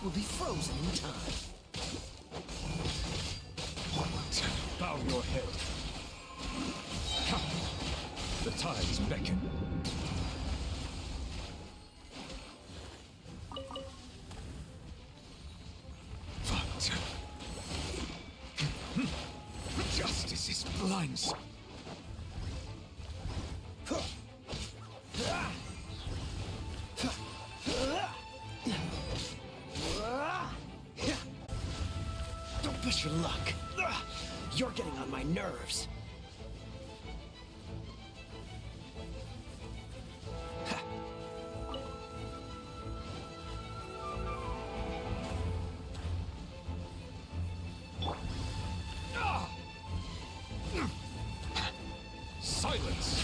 will be frozen in time. Bow your head. The tides beckon. Justice is blind. Don't push your luck. You're getting on my nerves. Silence!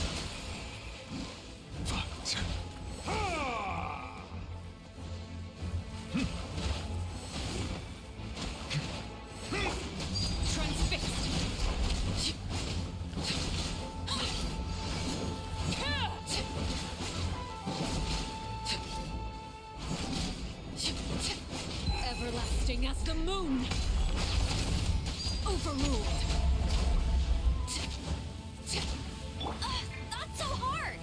Everlasting as the moon! Overruled! Not so hard!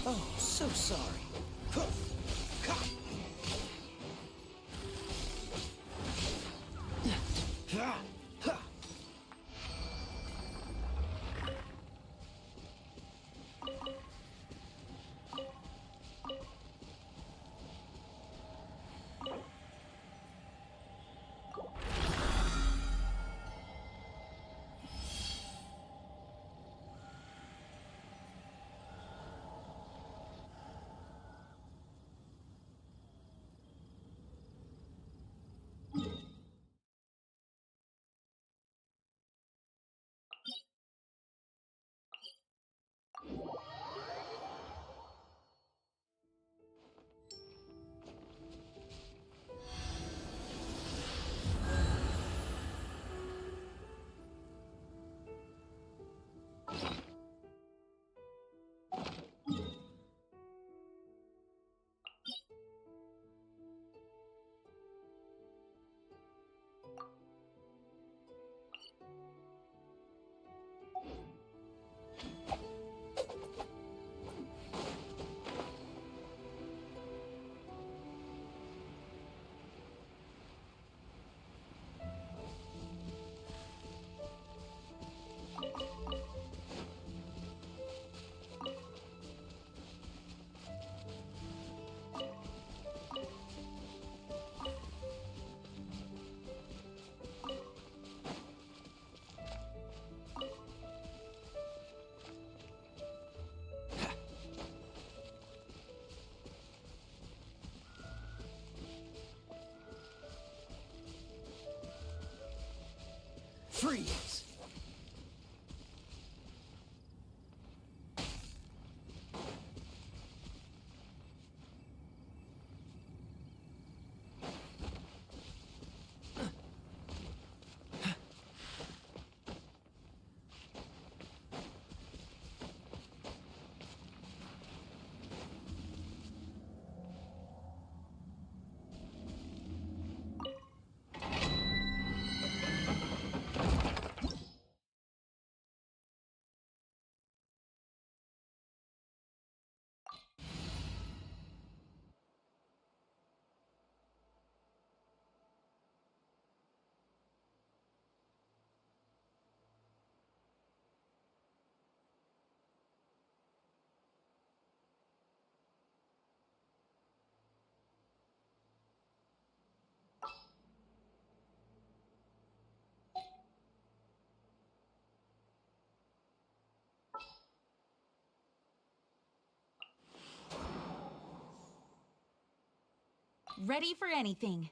Oh, so sorry. Freeze! Ready for anything.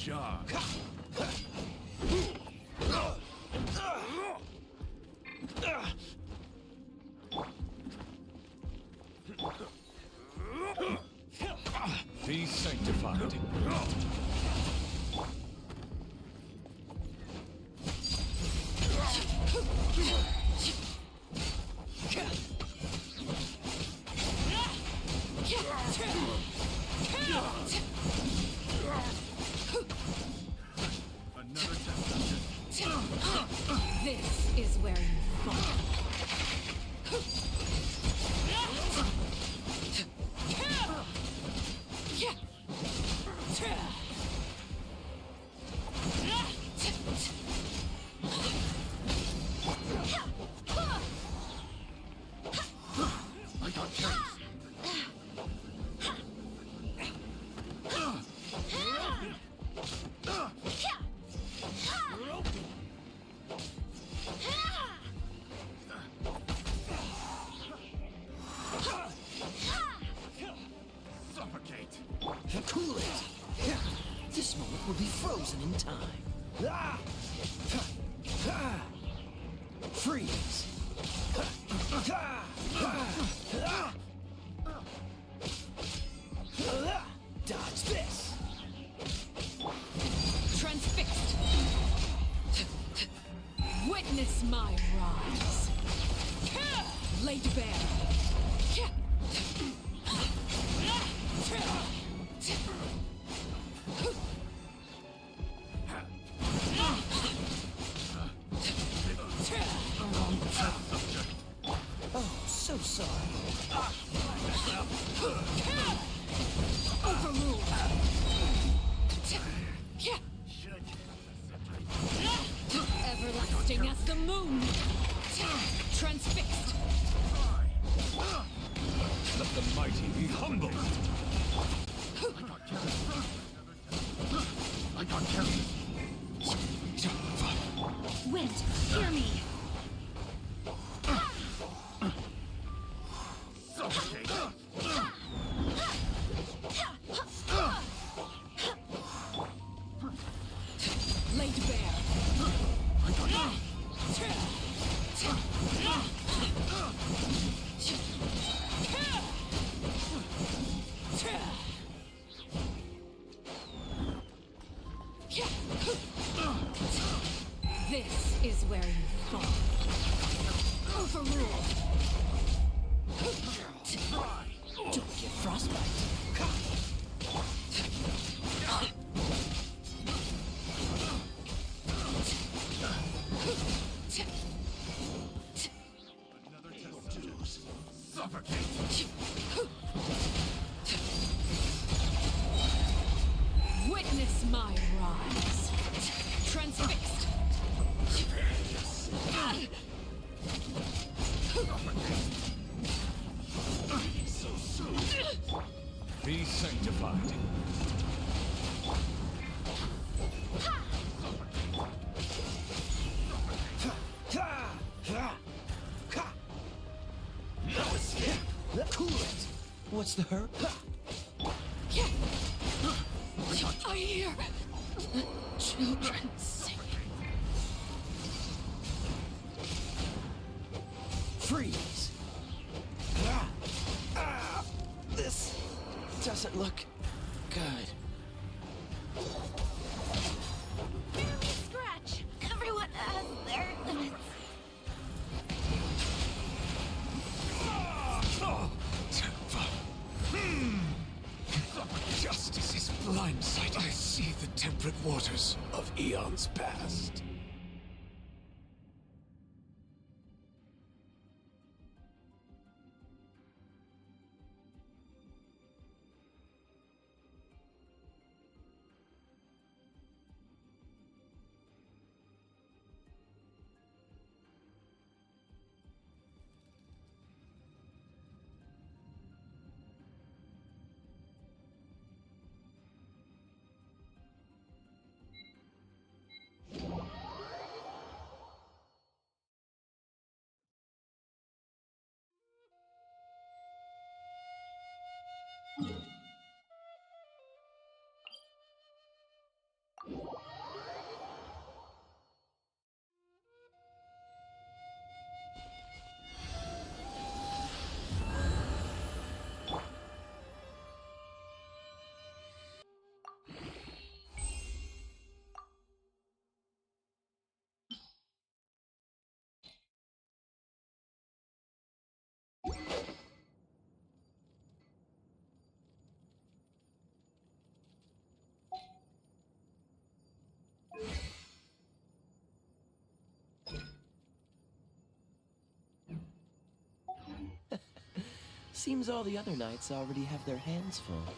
charge. Be sanctified. Another test. This is where you fall. I got carries. Suffocate. Cool it. This moment will be frozen in time. Freeze. Dodge this. Transfixed. Witness my rise. Laid bare. Oh, so sorry. Overruled. Everlasting as the moon. Transfixed. Let the mighty be humbled. I got carries. Wind, hear me. Suffocate. Laid bare. I got This is where you fall. Overruled. Don't get frostbite. another test. Suffocate. Witness my rise. Transfixed. So soon. Be sanctified. Cool it. What's the hurt? I hear the children sing. Freeze. This doesn't look good. Barely scratch. Everyone has their limits. Justice is blindsided. I see the temperate waters of eons past. Seems all the other knights already have their hands full.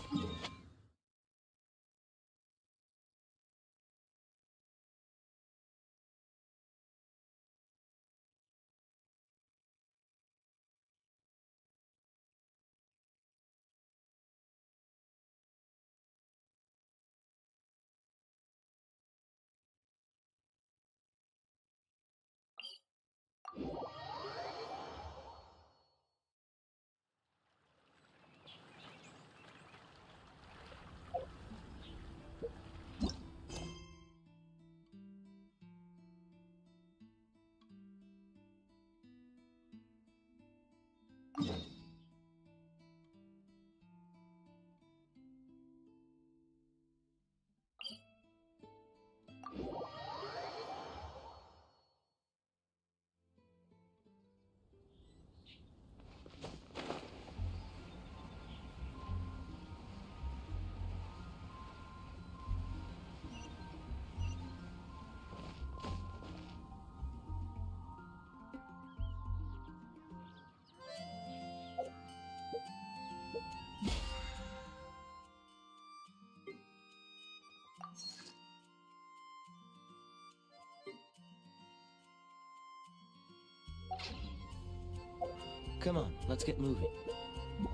Come on, let's get moving.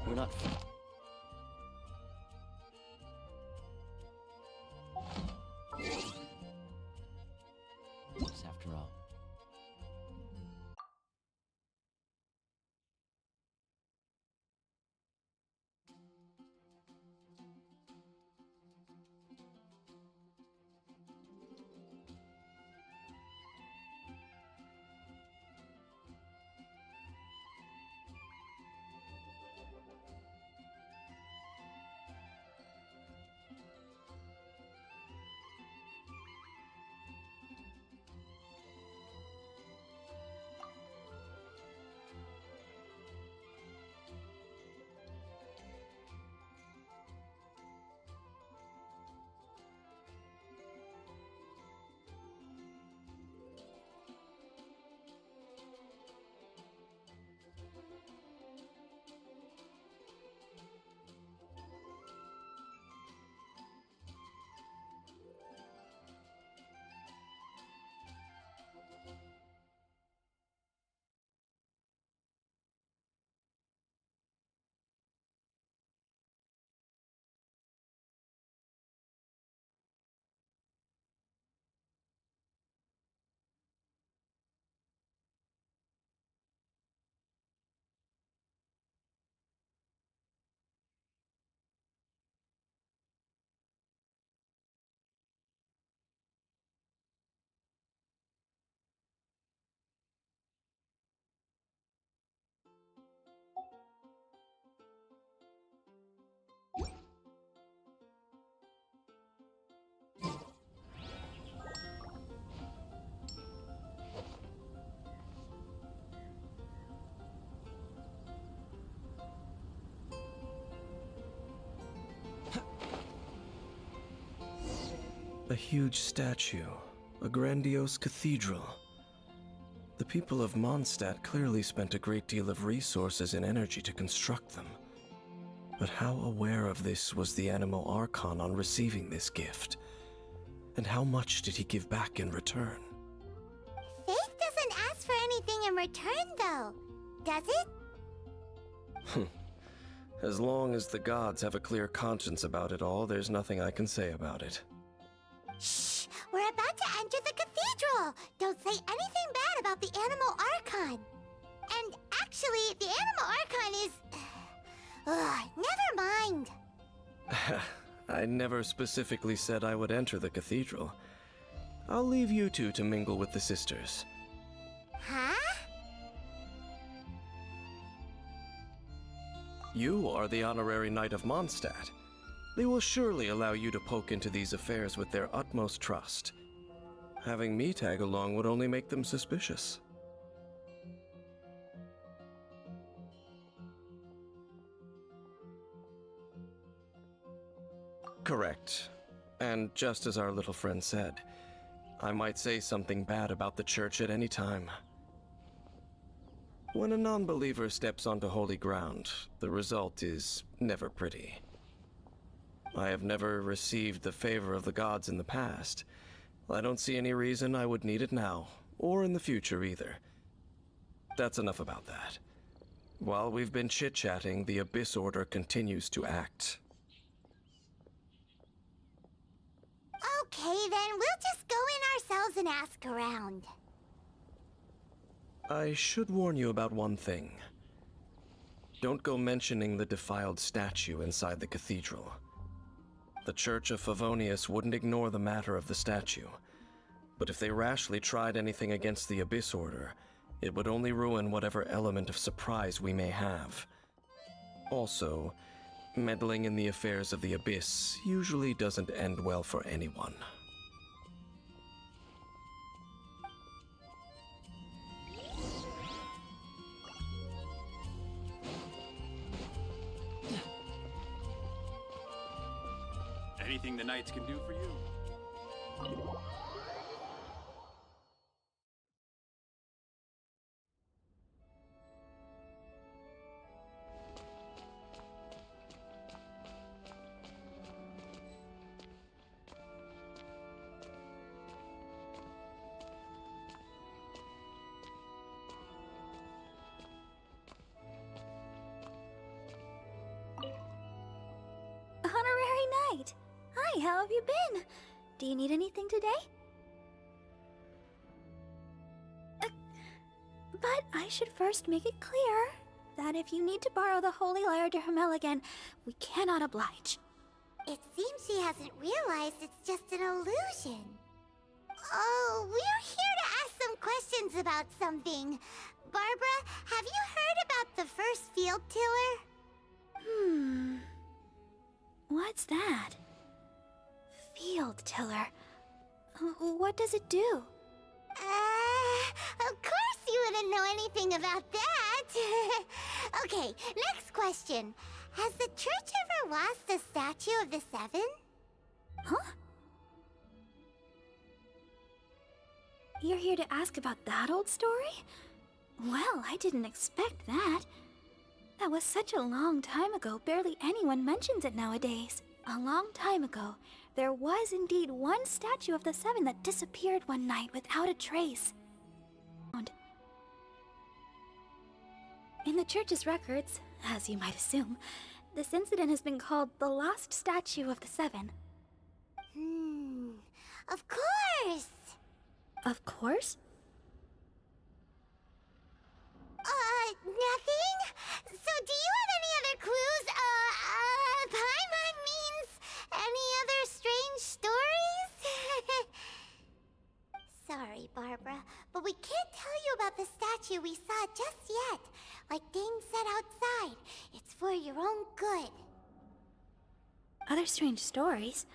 We're not... After all. A huge statue, a grandiose cathedral. The people of Mondstadt clearly spent a great deal of resources and energy to construct them. But how aware of this was the Anemo Archon on receiving this gift? And how much did he give back in return? Faith doesn't ask for anything in return, though, does it? As long as the gods have a clear conscience about it all, there's nothing I can say about it. Shh! We're about to enter the cathedral! Don't say anything bad about the Anemo Archon! And actually, the Anemo Archon is... never mind! I never specifically said I would enter the cathedral. I'll leave you two to mingle with the sisters. Huh? You are the honorary knight of Mondstadt. They will surely allow you to poke into these affairs with their utmost trust. Having me tag along would only make them suspicious. Correct. And just as our little friend said, I might say something bad about the church at any time. When a non-believer steps onto holy ground, the result is never pretty. I have never received the favor of the gods in the past. I don't see any reason I would need it now, or in the future either. That's enough about that. While we've been chit-chatting, the Abyss Order continues to act. Okay, then we'll just go in ourselves and ask around. I should warn you about one thing. Don't go mentioning the defiled statue inside the cathedral. The Church of Favonius wouldn't ignore the matter of the statue. But if they rashly tried anything against the Abyss Order, it would only ruin whatever element of surprise we may have. Also, meddling in the affairs of the Abyss usually doesn't end well for anyone. Anything the Knights can do for you? Honorary Knight! Hi, how have you been? Do you need anything today? But I should first make it clear that if you need to borrow the Holy Lyre de Hermel again, we cannot oblige. It seems she hasn't realized it's just an illusion. Oh, we're here to ask some questions about something. Barbara, have you heard about the first field tiller? What's that? Field tiller. What does it do? Of course you wouldn't know anything about that. Okay, next question. Has the church ever lost a statue of the Seven? Huh? You're here to ask about that old story? Well, I didn't expect that. That was such a long time ago, barely anyone mentions it nowadays. A long time ago, there was indeed one statue of the Seven that disappeared one night without a trace. In the church's records, as you might assume, this incident has been called the Lost Statue of the Seven. Of course! Of course? Nothing? So do you have any other clues? Paimon means any other strange stories? Sorry, Barbara, but we can't tell you about the statue we saw just yet. Like Dane said outside, it's for your own good. Other strange stories?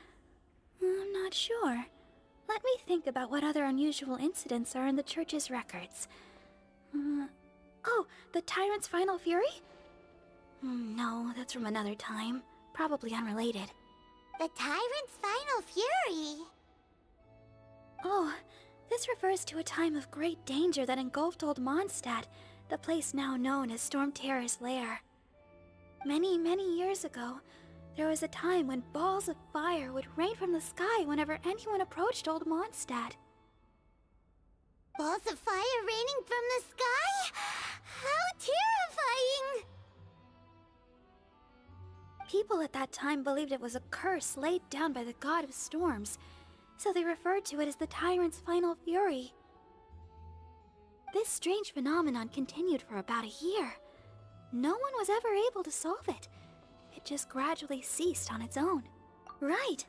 I'm not sure. Let me think about what other unusual incidents are in the church's records. Oh, the Tyrant's Final Fury? No, that's from another time. Probably unrelated. The Tyrant's Final Fury? Oh, this refers to a time of great danger that engulfed old Mondstadt, the place now known as Storm Terror's lair. Many, many years ago, there was a time when balls of fire would rain from the sky whenever anyone approached old Mondstadt. Balls of fire raining from the sky? How terrifying! People at that time believed it was a curse laid down by the god of storms, so they referred to it as the Tyrant's Final Fury. This strange phenomenon continued for about a year. No one was ever able to solve it. It just gradually ceased on its own. Right.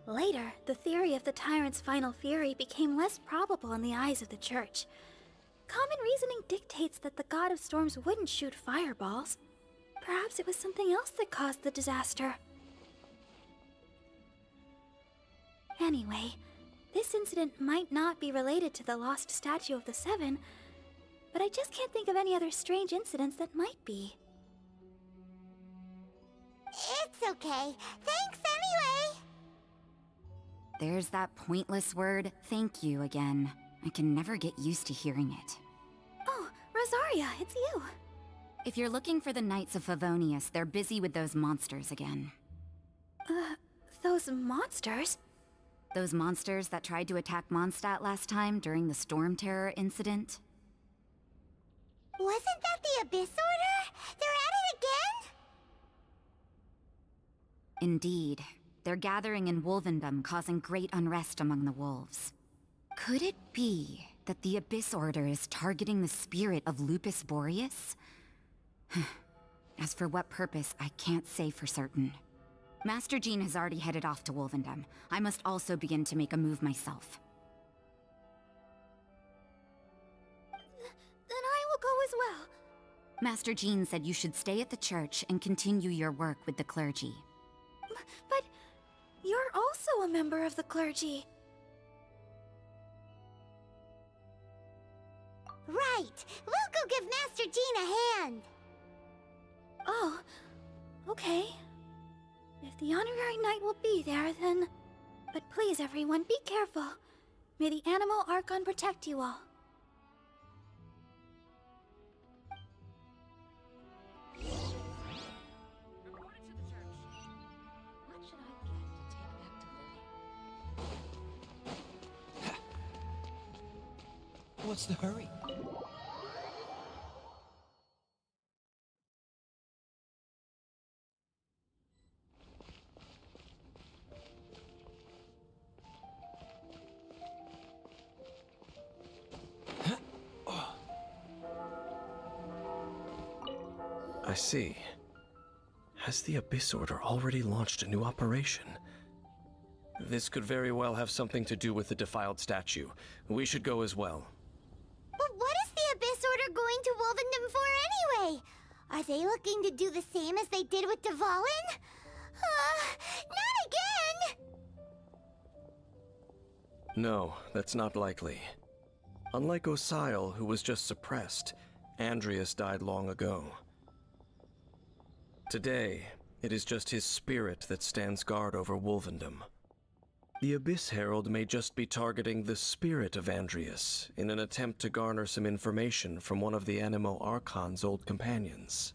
Later, the theory of the Tyrant's Final Fury became less probable in the eyes of the Church. Common reasoning dictates that the god of storms wouldn't shoot fireballs. Perhaps it was something else that caused the disaster. Anyway, this incident might not be related to the lost statue of the Seven, but I just can't think of any other strange incidents that might be. It's okay. Thanks anyway! There's that pointless word, thank you, again. I can never get used to hearing it. Oh, Rosaria, it's you. If you're looking for the Knights of Favonius, they're busy with those monsters again. Those monsters? Those monsters that tried to attack Mondstadt last time during the Storm Terror incident? Wasn't that the Abyss Order? They're at it again? Indeed. They're gathering in Wolvendom, causing great unrest among the wolves. Could it be that the Abyss Order is targeting the spirit of Lupus Boreas? As for what purpose, I can't say for certain. Master Jean has already headed off to Wolvendom. I must also begin to make a move myself. Then I will go as well. Master Jean said you should stay at the church and continue your work with the clergy. But you're also a member of the clergy. Right! We'll go give Master Jean a hand! Oh, okay. If the honorary knight will be there, then... But please, everyone, be careful. May the Animal Archon protect you all. Reporting to the church. What should I get to take back to Lily? What's the hurry? I see. Has the Abyss Order already launched a new operation? This could very well have something to do with the defiled statue. We should go as well. But what is the Abyss Order going to Wolvendom for anyway? Are they looking to do the same as they did with Dvalin? Not again! No, that's not likely. Unlike Osile, who was just suppressed, Andreas died long ago. Today, it is just his spirit that stands guard over Wolvendom. The Abyss Herald may just be targeting the spirit of Andreas in an attempt to garner some information from one of the Animo Archon's old companions.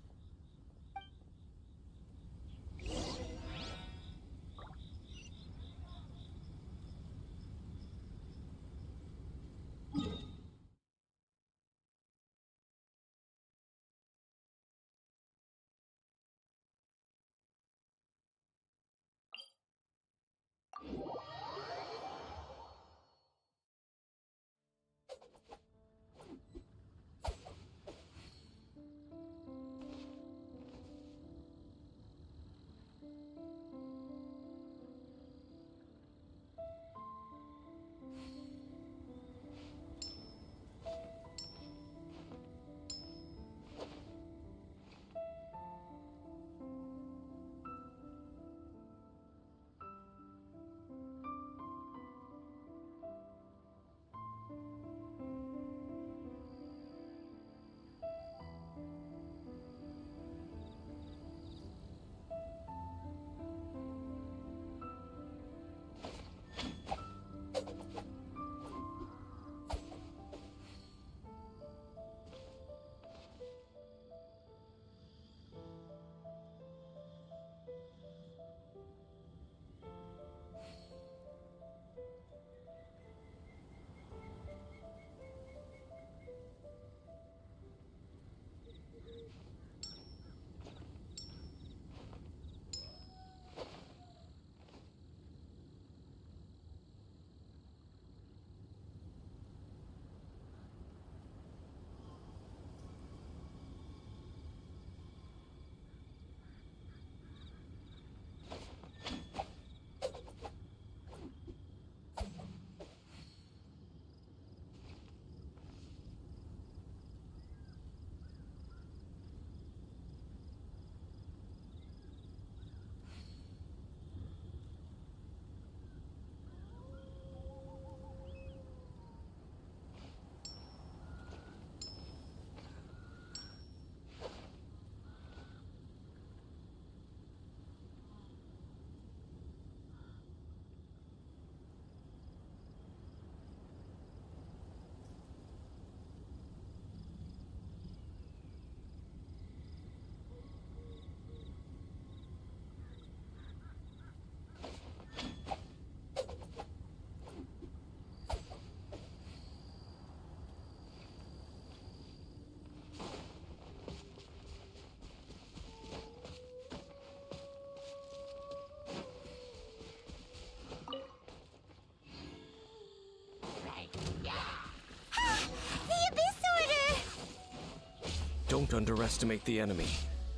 Don't underestimate the enemy.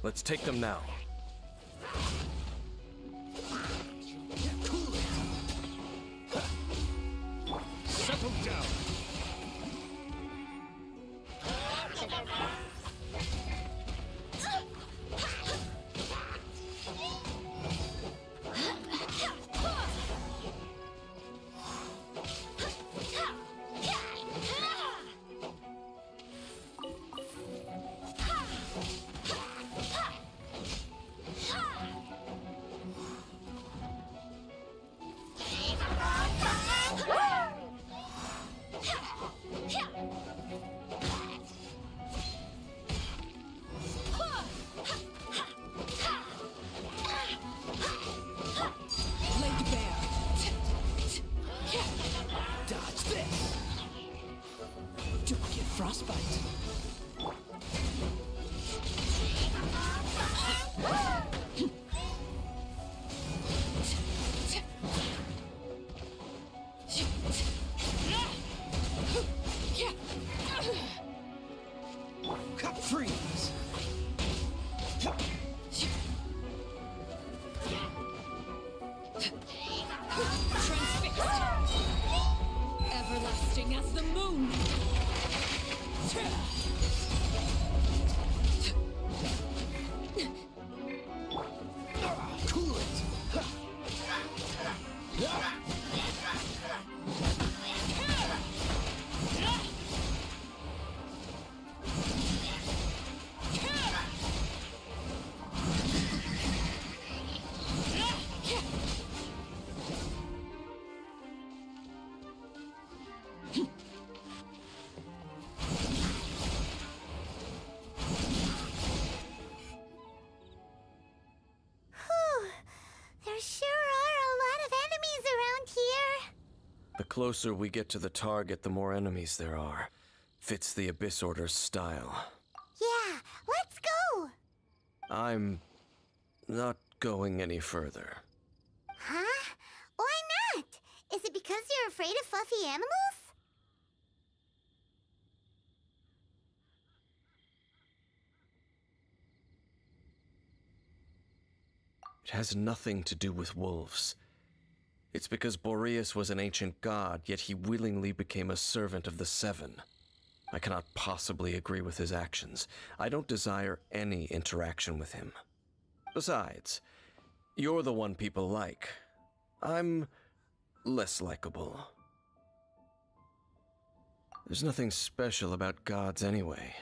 Let's take them now. Settle down. Dodge this. Don't get frostbite. Freeze. Transfixed. Everlasting as the moon. Cool it. There sure are a lot of enemies around here. The closer we get to the target, the more enemies there are. Fits the Abyss Order's style. Yeah, let's go. I'm not going any further. Huh? Why not? Is it because you're afraid of fluffy animals? It has nothing to do with wolves. It's because Boreas was an ancient god, yet he willingly became a servant of the Seven. I cannot possibly agree with his actions. I don't desire any interaction with him. Besides, you're the one people like. I'm less likable. There's nothing special about gods anyway.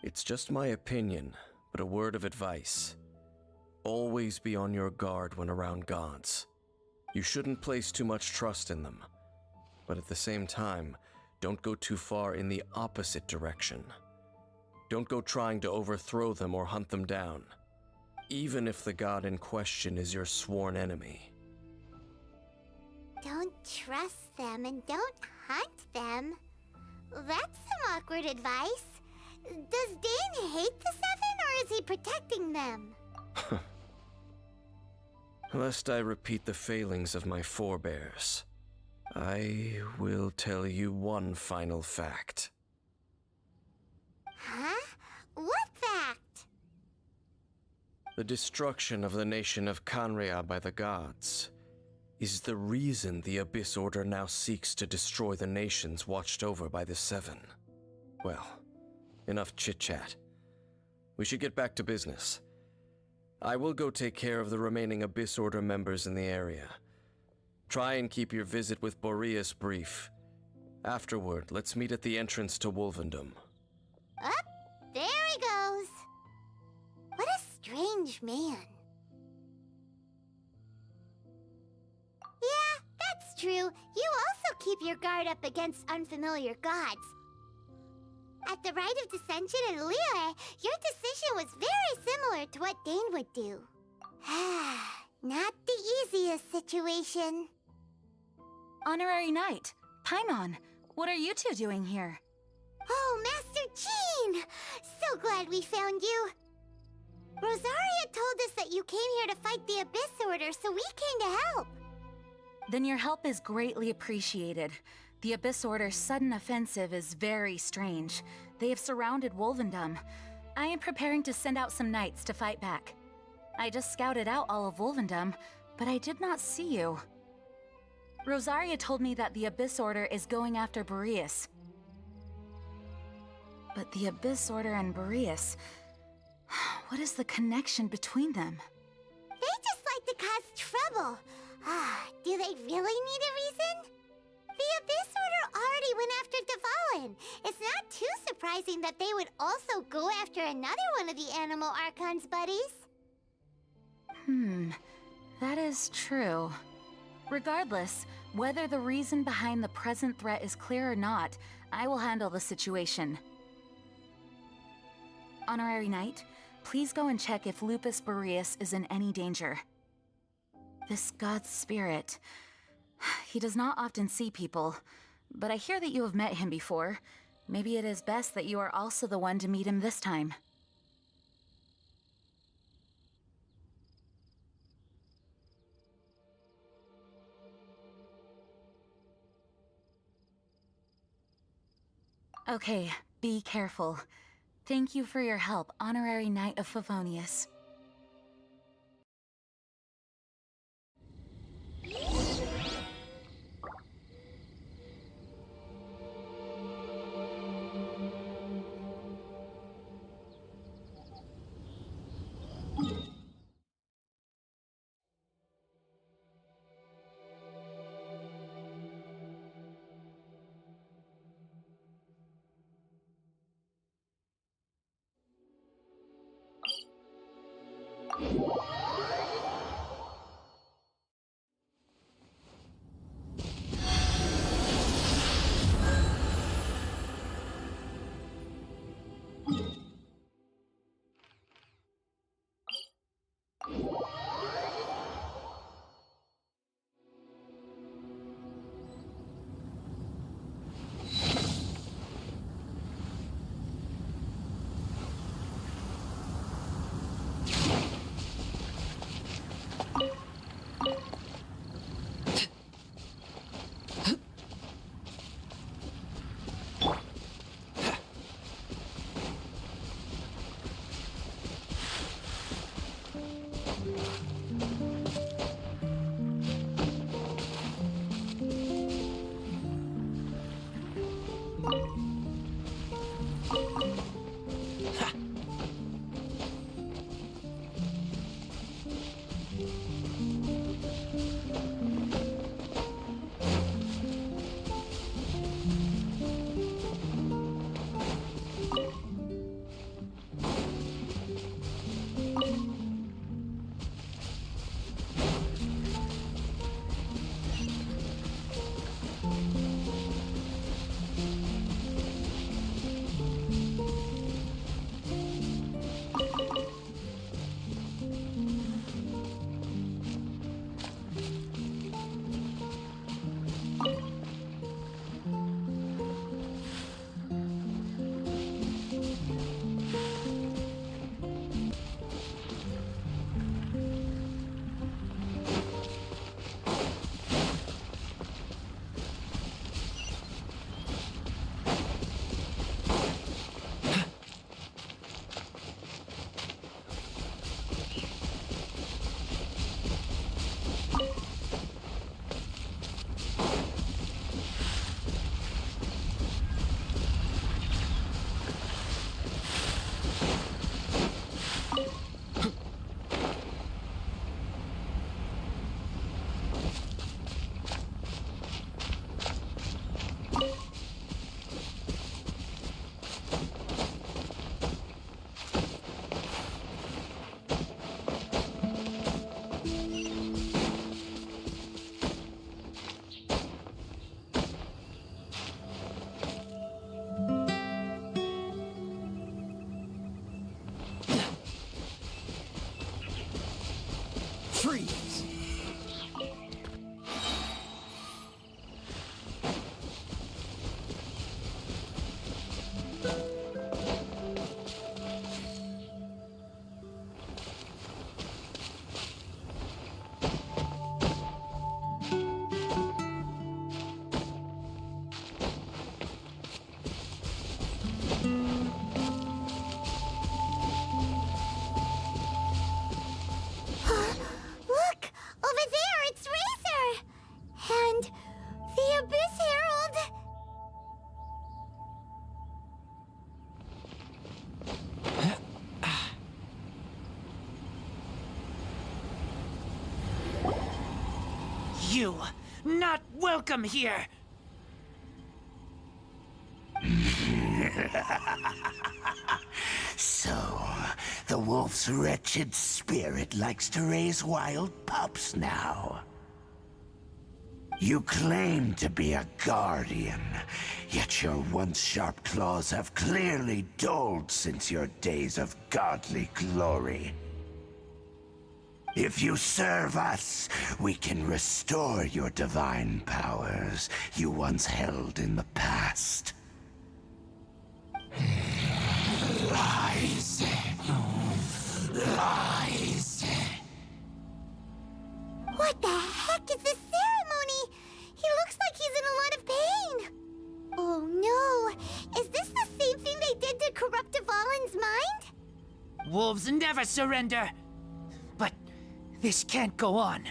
It's just my opinion, but a word of advice. Always be on your guard when around gods. You shouldn't place too much trust in them. But at the same time, don't go too far in the opposite direction. Don't go trying to overthrow them or hunt them down, even if the god in question is your sworn enemy. Don't trust them and don't hunt them. That's some awkward advice. Does Dane hate the Seven, or is he protecting them? Lest I repeat the failings of my forebears, I will tell you one final fact. Huh? What fact? The destruction of the nation of Canrea by the gods is the reason the Abyss Order now seeks to destroy the nations watched over by the Seven. Well, enough chit-chat. We should get back to business. I will go take care of the remaining Abyss Order members in the area. Try and keep your visit with Boreas brief. Afterward, let's meet at the entrance to Wolvendom. Up, there he goes. What a strange man. Yeah, that's true. You also keep your guard up against unfamiliar gods. At the Rite of Dissension in Liyue, your decision was very similar to what Dane would do. Not the easiest situation. Honorary Knight, Paimon, what are you two doing here? Oh, Master Jean! So glad we found you. Rosaria told us that you came here to fight the Abyss Order, so we came to help. Then your help is greatly appreciated. The Abyss Order's sudden offensive is very strange. They have surrounded Wolvendom. I am preparing to send out some knights to fight back. I just scouted out all of Wolvendom, but I did not see you. Rosaria told me that the Abyss Order is going after Boreas. But the Abyss Order and Boreas... what is the connection between them? They just like to cause trouble. Do they really need a reason? The Abyss Order already went after Dvalin. It's not too surprising that they would also go after another one of the Animal Archon's buddies. That is true. Regardless, whether the reason behind the present threat is clear or not, I will handle the situation. Honorary Knight, please go and check if Lupus Boreas is in any danger. This god's spirit... he does not often see people, but I hear that you have met him before. Maybe it is best that you are also the one to meet him this time. Okay, be careful. Thank you for your help, Honorary Knight of Favonius. Freeze! You, not welcome here! So, the wolf's wretched spirit likes to raise wild pups now. You claim to be a guardian, yet your once sharp claws have clearly dulled since your days of godly glory. If you serve us, we can restore your divine powers you once held in the past. Lies. Lies. What the heck is this ceremony? He looks like he's in a lot of pain. Oh no, is this the same thing they did to corrupt Dvalin's mind? Wolves never surrender! But this can't go on.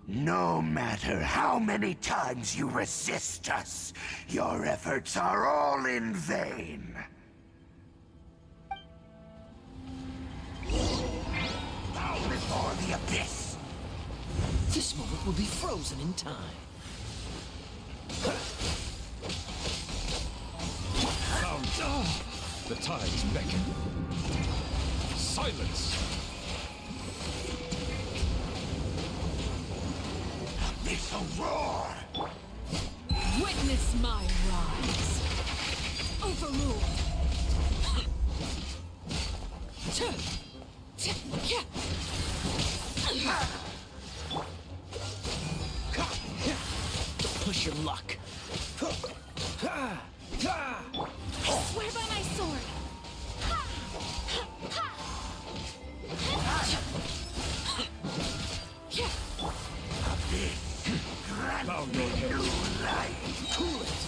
No matter how many times you resist us, your efforts are all in vain. Bow before the abyss. This moment will be frozen in time. The tides beckon. Silence! Abyssal roar! Witness my rise. Overruled. Push your luck. Swear by my sword. Bow your head. Cool it.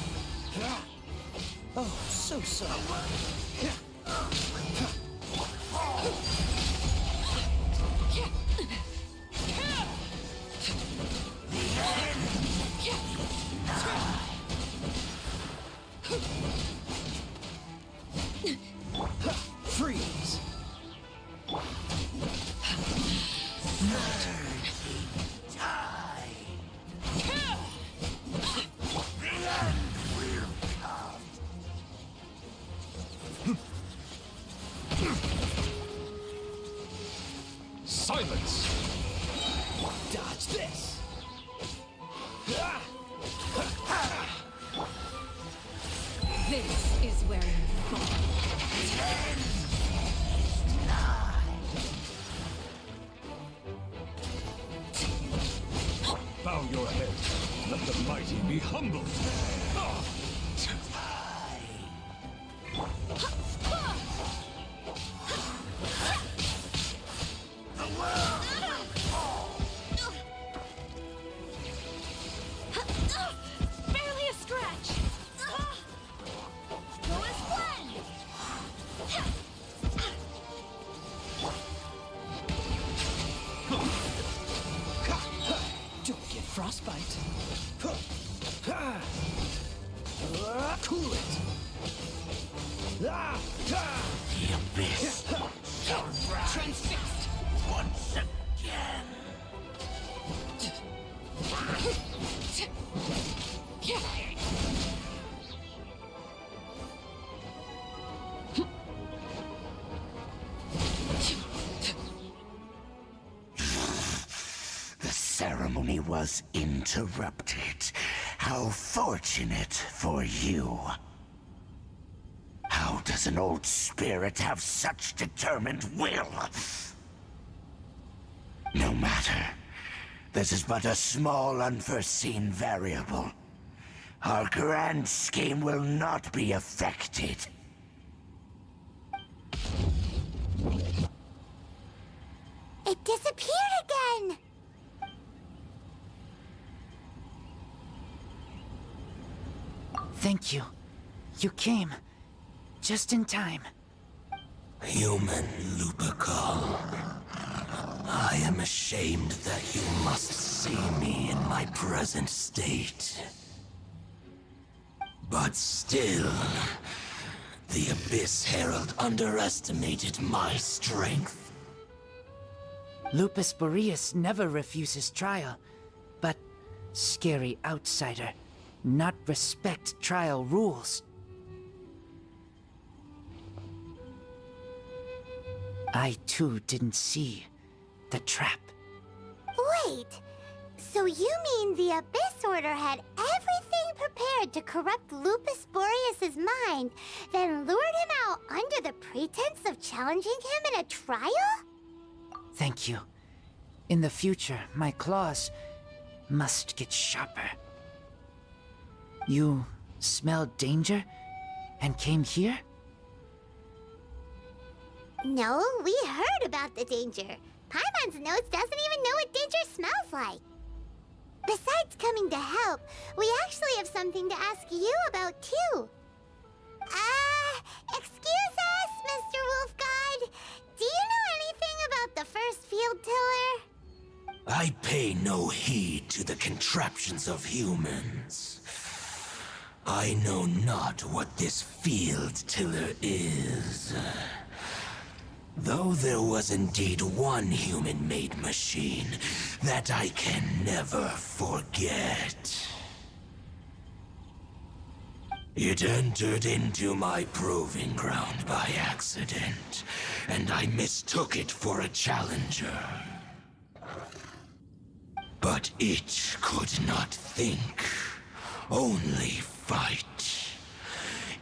Oh, so sorry. Freeze. Silence! Dodge this. This is where you fall. Bow your head. Let the mighty be humbled. Ah! Barely a scratch. Go as planned. Don't get frostbite. Cool it. The abyss shall rise Transfixed. once again. The ceremony was interrupted. How fortunate for you. How does an old spirit have such determined will? No matter. This is but a small unforeseen variable. Our grand scheme will not be affected. It disappeared again! Thank you. You came. Just in time. Human Lupercal. I am ashamed that you must see me in my present state. But still, the Abyss Herald underestimated my strength. Lupus Boreas never refuses trial, but Scary outsider. Not respect trial rules. I too didn't see the trap. Wait, so you mean the Abyss Order had everything prepared to corrupt Lupus Boreas's mind, then lured him out under the pretense of challenging him in a trial? Thank you. In the future, my claws must get sharper. You smelled danger and came here? No, we heard about the danger. Paimon's nose doesn't even know what danger smells like. Besides coming to help, we actually have something to ask you about too. Excuse us, Mr. Wolf God. Do you know anything about the first field tiller? I pay no heed to the contraptions of humans. I know not what this field tiller is. Though there was indeed one human-made machine that I can never forget. It entered into my proving ground by accident, and I mistook it for a challenger. But it could not think, only fight.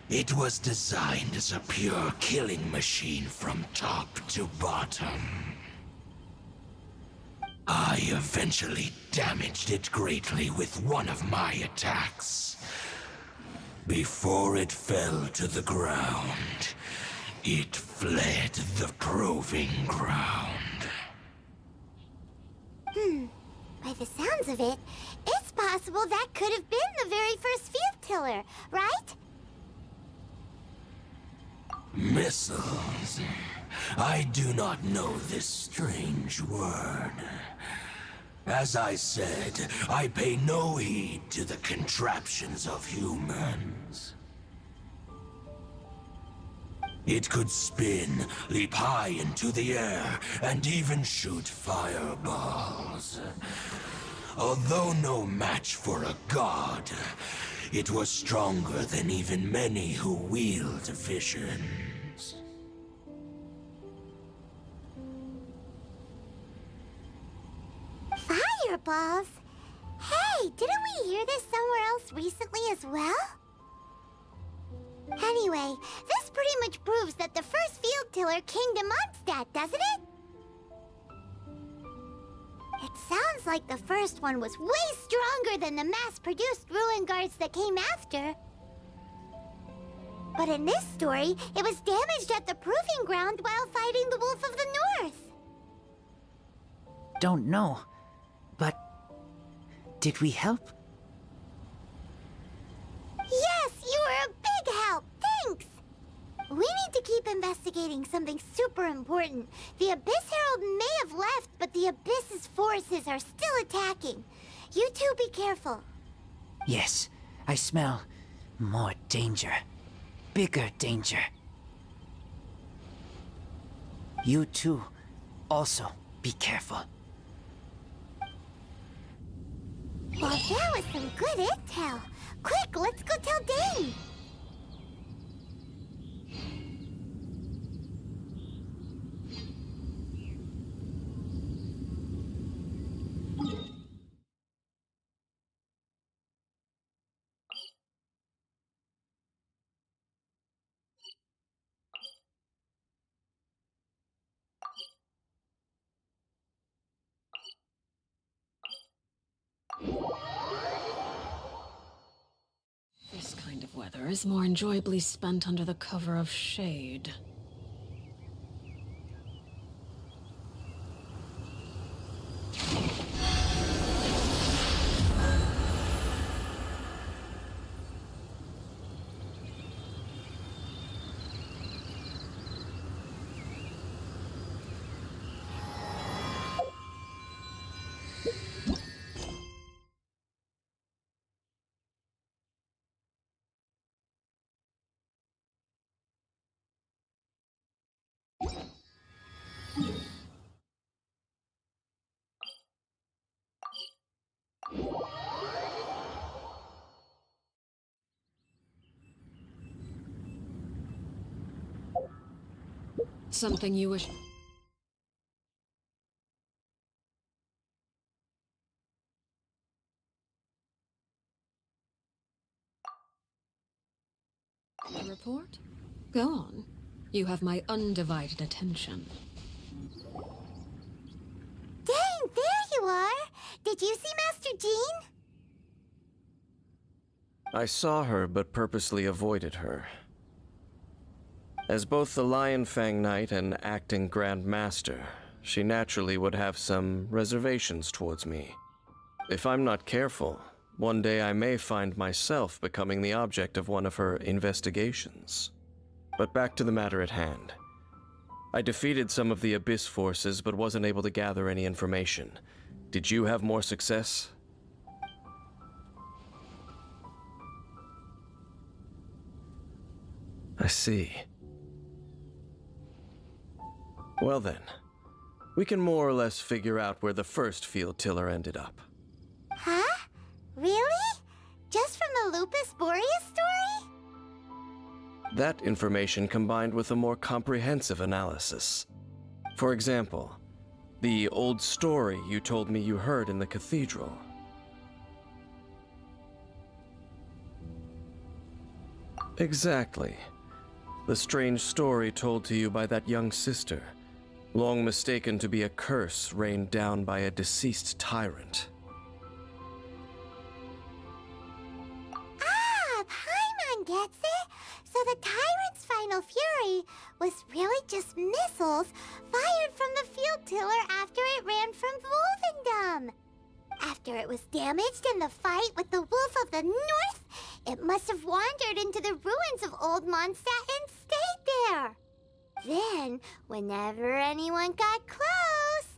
It was designed as a pure killing machine from top to bottom. I eventually damaged it greatly with one of my attacks. Before it fell to the ground, it fled the proving ground. By the sounds of it, it's possible that could have been the very first field tiller, right? Missiles. I do not know this strange word. As I said, I pay no heed to the contraptions of humans. It could spin, leap high into the air, and even shoot fireballs. Although no match for a god, it was stronger than even many who wield visions. Fireballs? Hey, didn't we hear this somewhere else recently as well? Anyway, this pretty much proves that the first field tiller came to Mondstadt, doesn't it? It sounds like the first one was way stronger than the mass-produced ruin guards that came after. But in this story, it was damaged at the proving ground while fighting the Wolf of the North. Don't know, but did we help? Yes, you were a big help. Thanks. We need to keep investigating something super important. The Abyss Herald may have left, but the Abyss's forces are still attacking. You two be careful. Yes, I smell more danger. Bigger danger. You two also be careful. Well, that was some good intel. Quick, let's go tell Dane. This kind of weather is more enjoyably spent under the cover of shade. Something you wish... A report? Go on. You have my undivided attention. Dang, there you are! Did you see Master Jean? I saw her, but purposely avoided her. As both the Lion Fang Knight and acting Grand Master, she naturally would have some reservations towards me. If I'm not careful, one day I may find myself becoming the object of one of her investigations. But back to the matter at hand. I defeated some of the Abyss forces, but wasn't able to gather any information. Did you have more success? I see. Well then, we can more or less figure out where the first field tiller ended up. Huh? Really? Just from the Lupus Boreas story? That information combined with a more comprehensive analysis. For example, the old story you told me you heard in the cathedral. Exactly. The strange story told to you by that young sister, long mistaken to be a curse rained down by a deceased tyrant. Ah, Paimon gets it! So the tyrant's final fury was really just missiles fired from the field tiller after it ran from Wolvendom. After it was damaged in the fight with the Wolf of the North, it must have wandered into the ruins of Old Mondstadt and stayed there. Then, whenever anyone got close,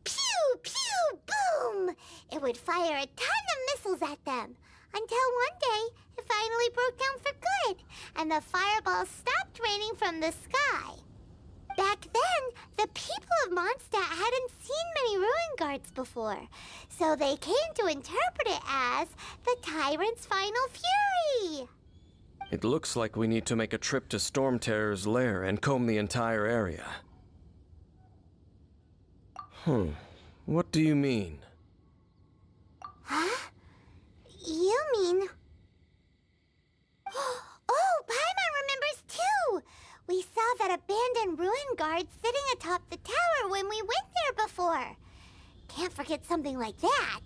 pew, pew, boom! It would fire a ton of missiles at them, until one day it finally broke down for good, and the fireballs stopped raining from the sky. Back then, the people of Mondstadt hadn't seen many ruin guards before, so they came to interpret it as the Tyrant's final fury. It looks like we need to make a trip to Storm Terror's lair and comb the entire area. What do you mean? Huh? You mean... Oh, Paimon remembers too! We saw that abandoned ruin guard sitting atop the tower when we went there before. Can't forget something like that.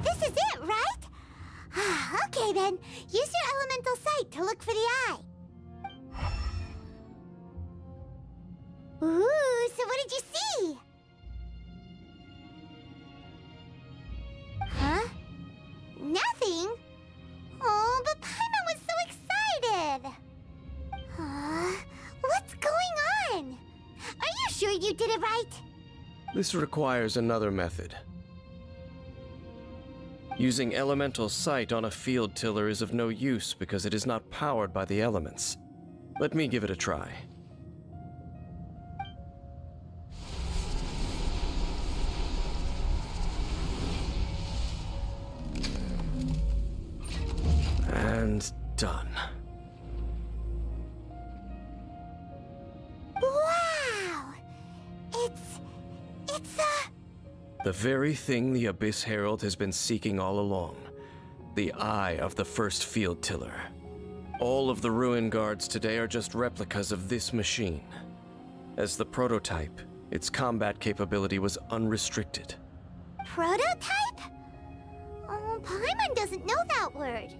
This is it, right? Okay then, use your elemental sight to look for the eye. Ooh, so what did you see? Huh? Nothing? Oh, but Paimon was so excited. What's going on? Are you sure you did it right? This requires another method. Using elemental sight on a field tiller is of no use because it is not powered by the elements. Let me give it a try. And done. Wow! It's the very thing the Abyss Herald has been seeking all along. The eye of the first field tiller. All of the ruin guards today are just replicas of this machine. As the prototype, its combat capability was unrestricted. Prototype? Oh, Paimon doesn't know that word.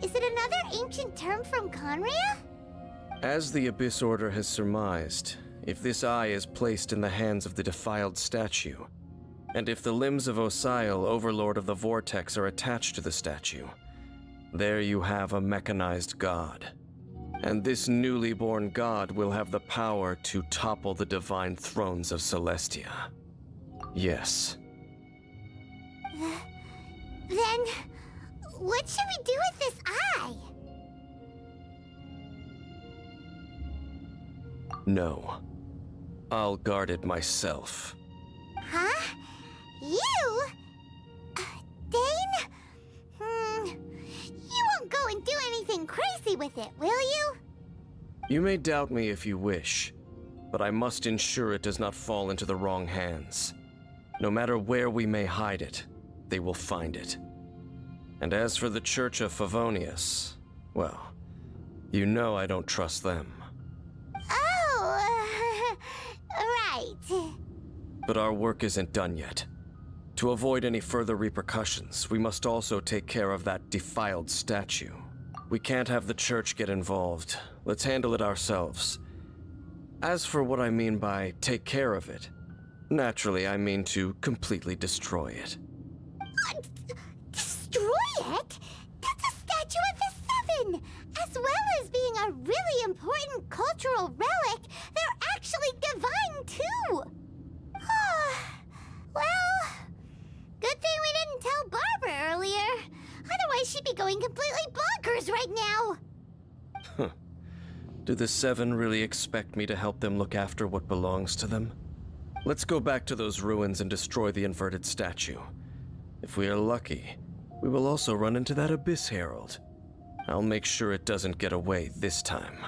Is it another ancient term from Conria? As the Abyss Order has surmised, if this eye is placed in the hands of the defiled statue, and if the limbs of Osiel, Overlord of the Vortex, are attached to the statue, there you have a mechanized god. And this newly born god will have the power to topple the divine thrones of Celestia. Yes. Then, what should we do with this eye? No. I'll guard it myself. Huh? You? Dane? You won't go and do anything crazy with it, will you? You may doubt me if you wish, but I must ensure it does not fall into the wrong hands. No matter where we may hide it, they will find it. And as for the Church of Favonius, well, you know I don't trust them. Oh, right. But our work isn't done yet. To avoid any further repercussions, we must also take care of that defiled statue. We can't have the Church get involved. Let's handle it ourselves. As for what I mean by take care of it, naturally I mean to completely destroy it. Destroy it? That's a statue of the Seven! As well as being a really important cultural relic, they're actually divine too! Well, good thing we didn't tell Barbara earlier. Otherwise she'd be going completely bonkers right now! Huh. Do the Seven really expect me to help them look after what belongs to them? Let's go back to those ruins and destroy the inverted statue. If we are lucky, we will also run into that Abyss Herald. I'll make sure it doesn't get away this time.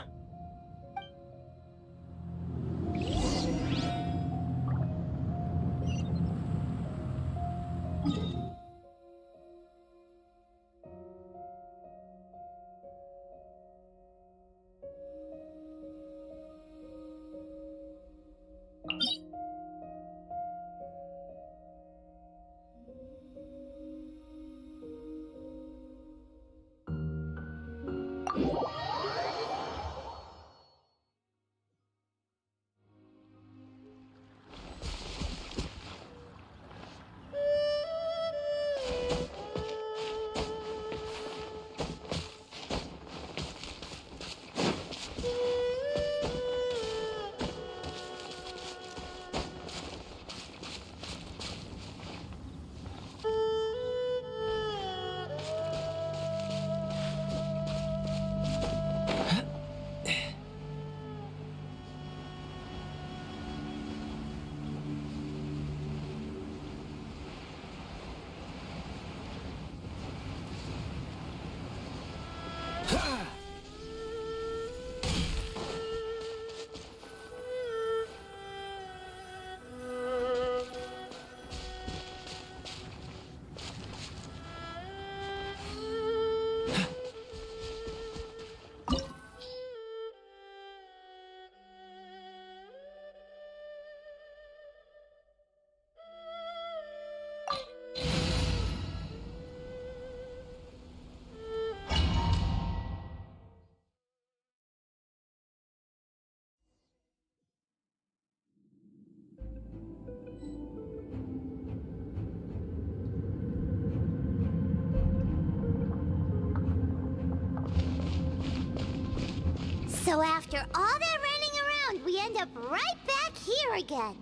So after all that running around, we end up right back here again.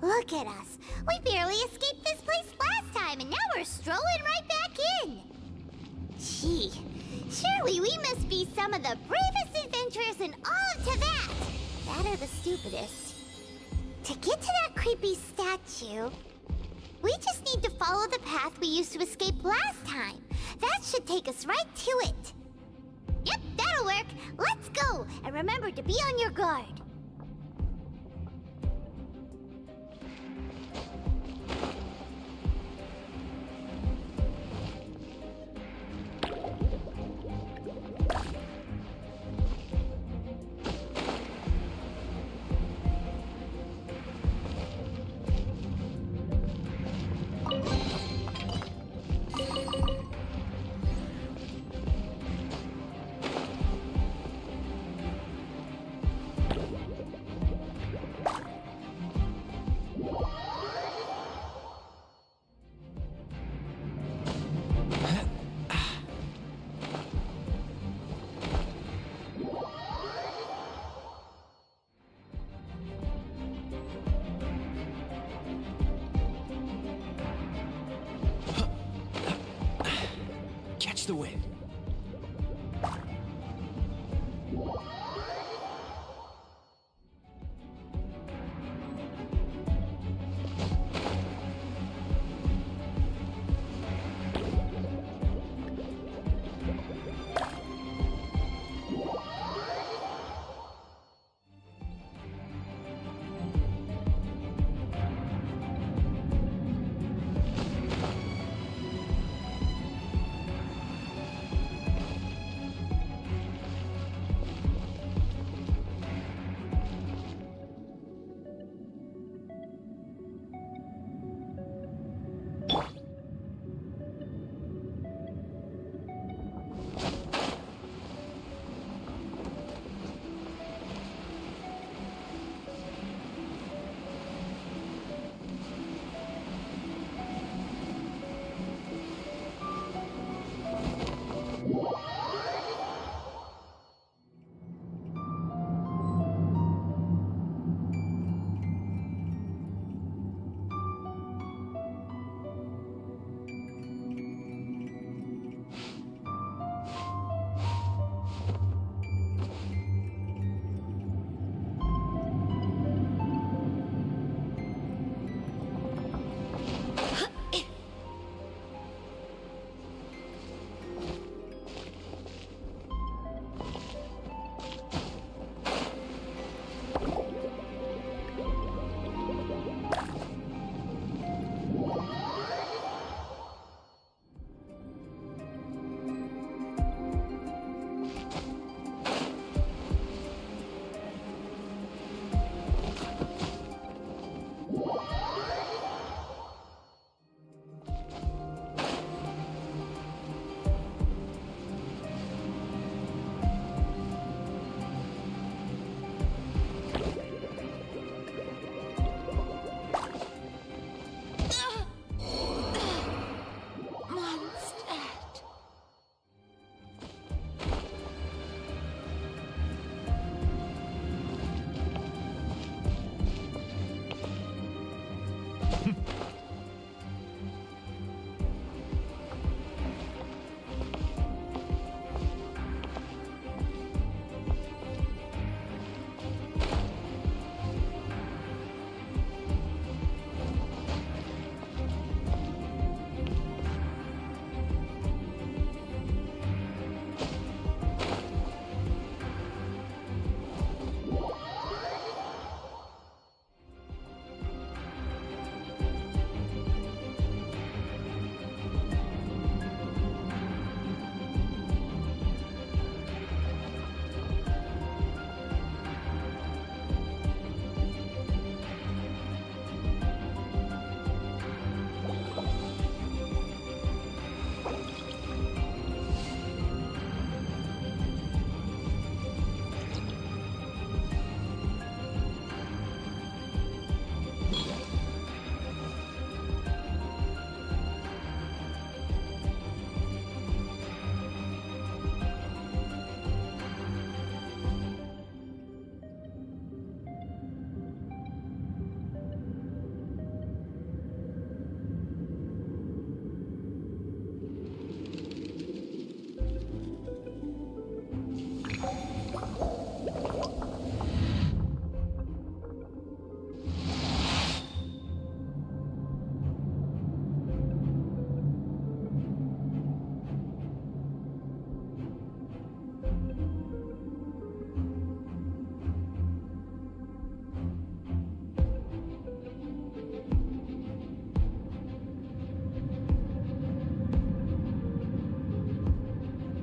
Look at us. We barely escaped this place last time, and now we're strolling right back in. Gee, surely we must be some of the bravest adventurers in all of Teyvat. That or the stupidest. To get to that creepy statue, we just need to follow the path we used to escape last time. That should take us right to it. Yep, that'll work. Let's go, and remember to be on your guard.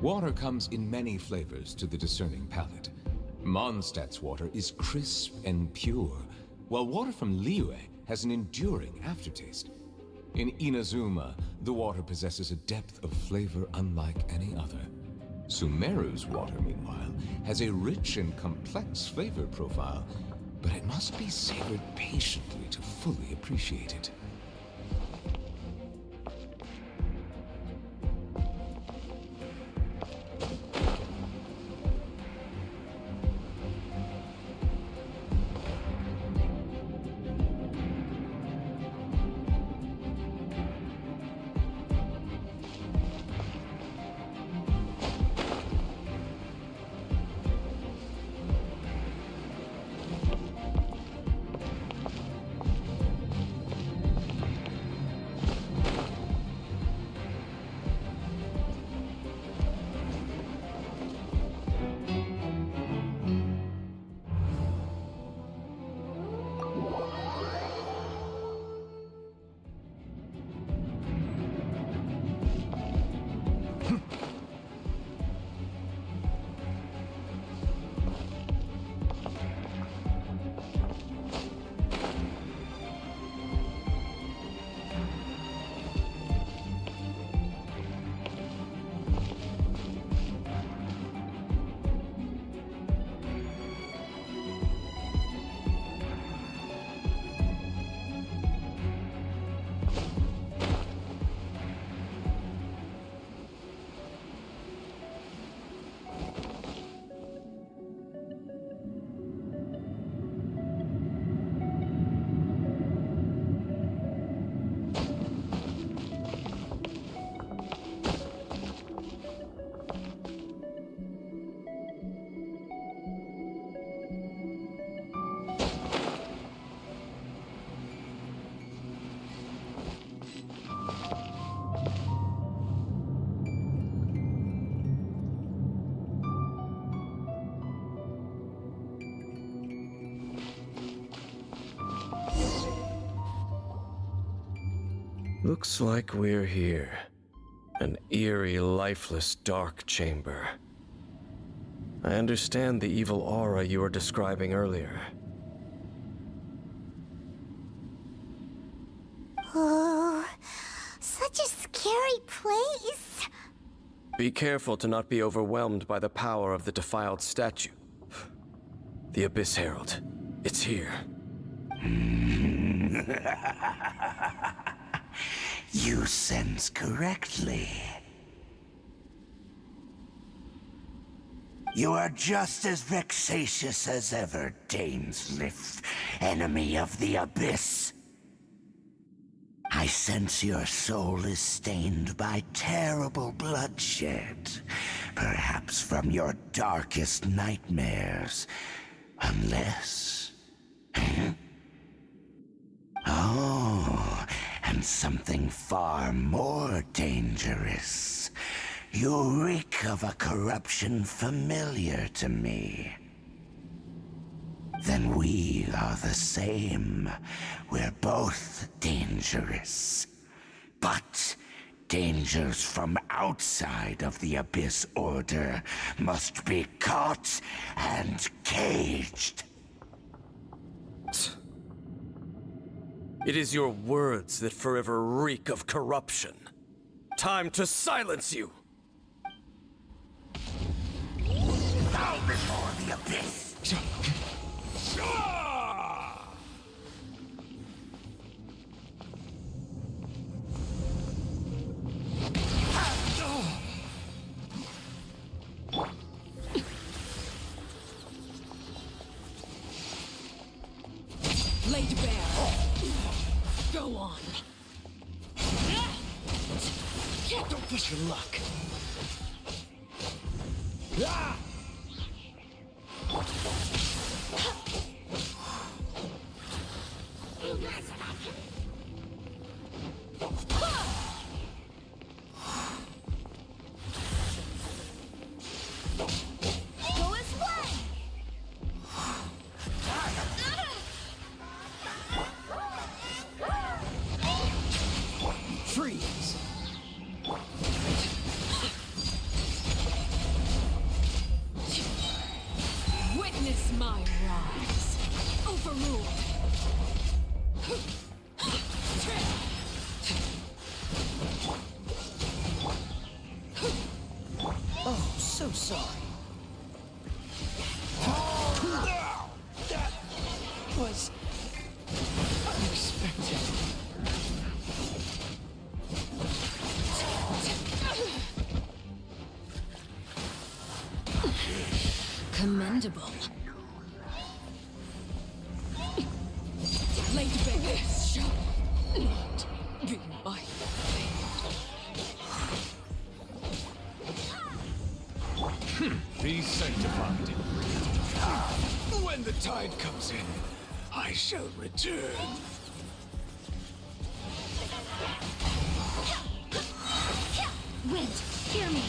Water comes in many flavors to the discerning palate. Mondstadt's water is crisp and pure, while water from Liyue has an enduring aftertaste. In Inazuma, the water possesses a depth of flavor unlike any other. Sumeru's water, meanwhile, has a rich and complex flavor profile, but it must be savored patiently to fully appreciate it. Looks like we're here. An eerie, lifeless, dark chamber. I understand the evil aura you were describing earlier. Oh, such a scary place. Be careful to not be overwhelmed by the power of the defiled statue. The Abyss Herald. It's here. You sense correctly. You are just as vexatious as ever, Dainsleif, enemy of the Abyss. I sense your soul is stained by terrible bloodshed, perhaps from your darkest nightmares, unless... Oh, and something far more dangerous. You reek of a corruption familiar to me. Then we are the same. We're both dangerous. But dangers from outside of the Abyss Order must be caught and caged. It is your words that forever reek of corruption. Time to silence you! Bow before the Abyss! Laid bare. Go on. Don't push your luck. Go his way! Freeze. Witness my rise. Overruled. Oh, so sorry. That was unexpected. Commendable. Lady Vegas shall not be my Be sanctified. When the tide comes in, I shall return. Wait, hear me.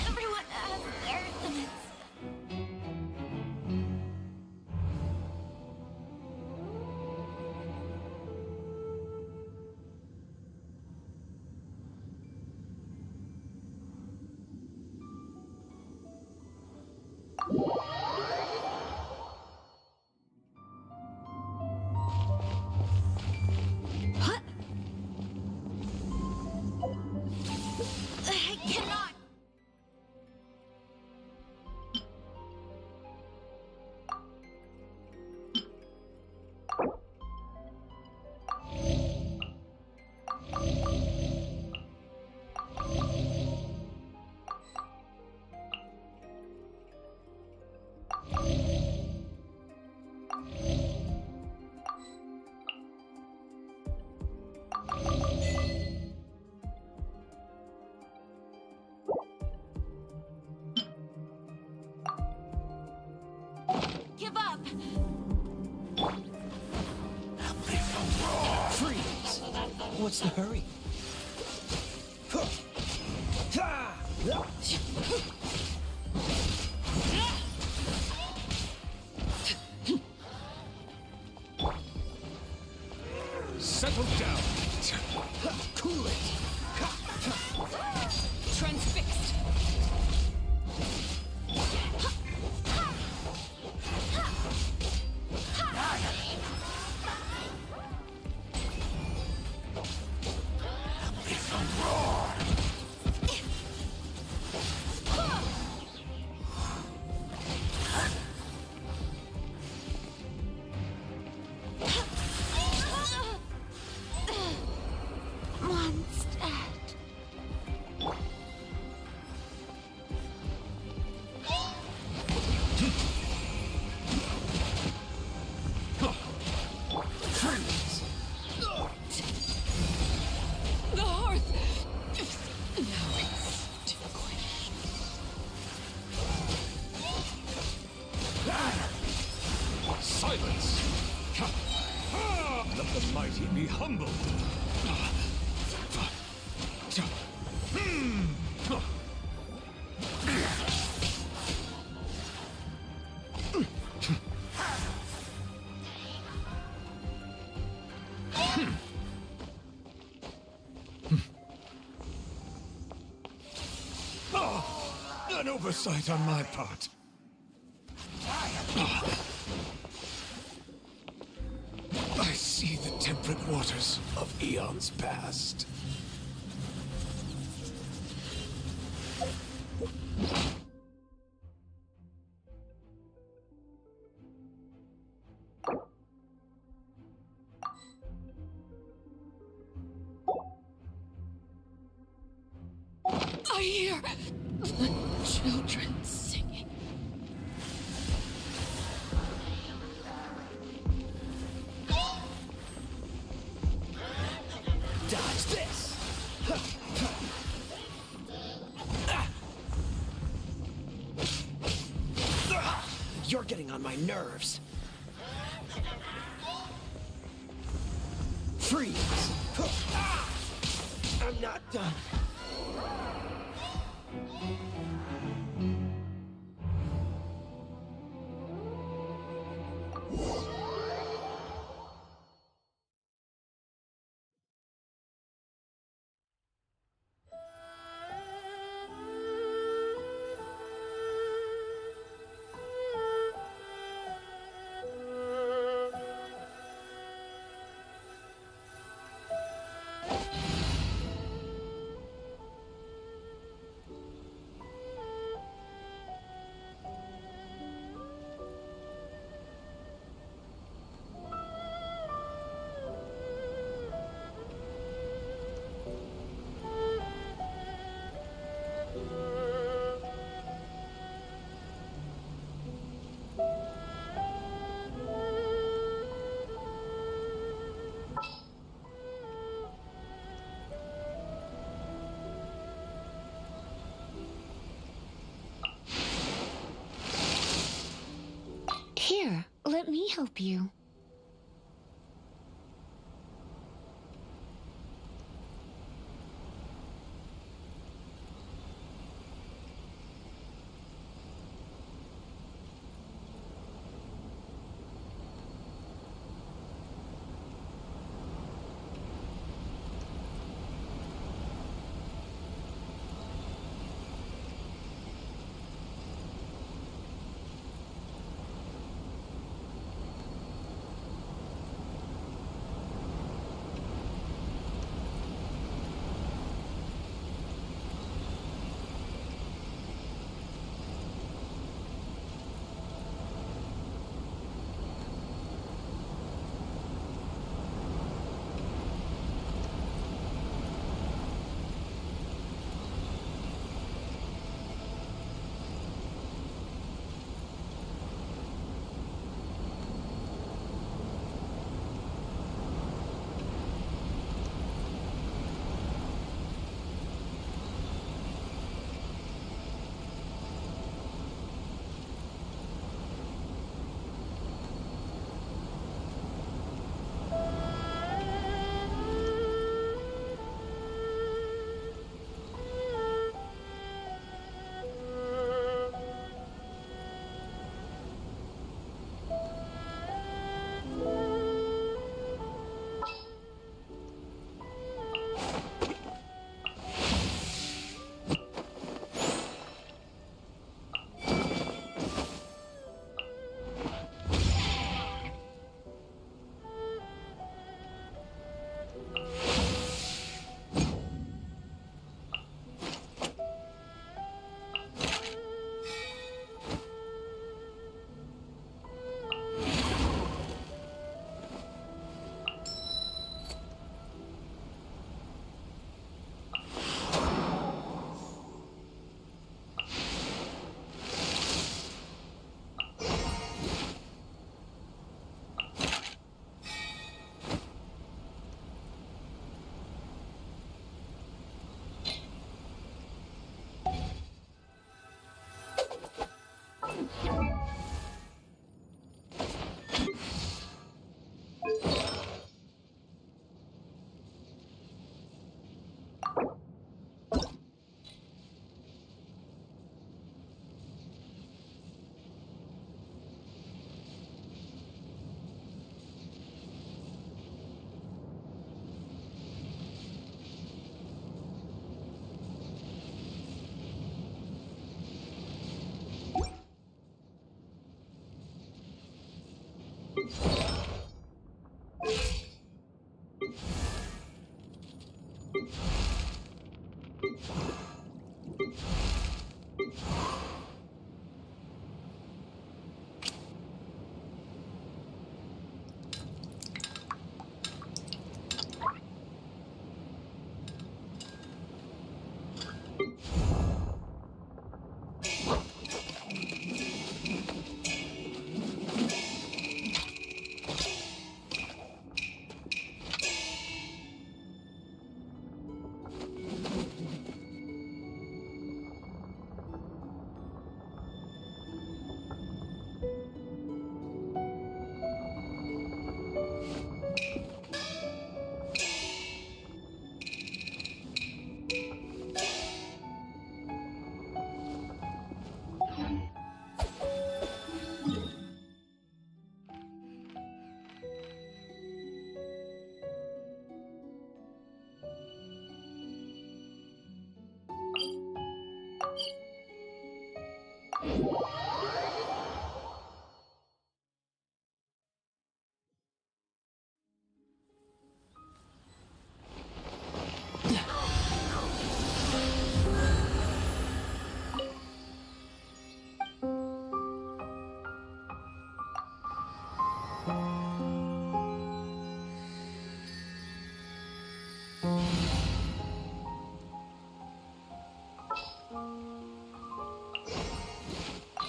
Everyone has their limits. I cannot. Give up. Freeze! What's the hurry? Settle down. Cool it! transfixed. Silence! Let the mighty be humbled. An oversight on my part. I see the temperate waters of eons past. I hear the children singing. Dodge this! You're getting on my nerves. Freeze! I'm not done. Here, let me help you.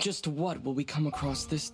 Just what will we come across this